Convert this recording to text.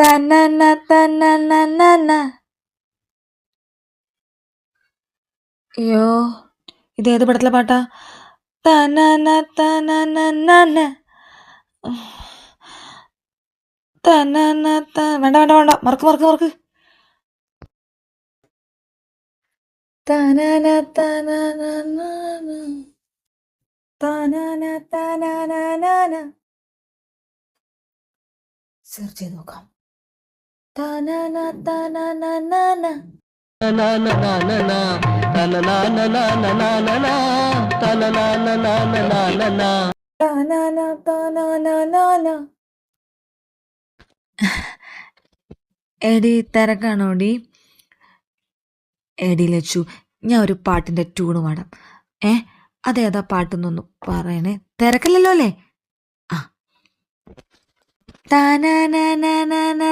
തനന തനനനന. അയ്യോ, ഇതേത് പടത്തിലെ പാട്ടാ? തനന തനനനന. തനന വേണ്ട വേണ്ട വേണ്ട, മറക്ക്. തനന തനനനന. തനന തനനനന. സെർച്ച് ചെയ്ത് നോക്കാം. തനന തനനനന. എടി തിരക്കാണോടി? എടി ലച്ചു, ഞാൻ ഒരു പാട്ടിന്റെ ട്യൂണ് പാടാം. അതേതാ പാട്ടെന്നൊന്ന് പറയണേ. തിരക്കല്ലല്ലോ അല്ലേ? ആ. തനനനനന.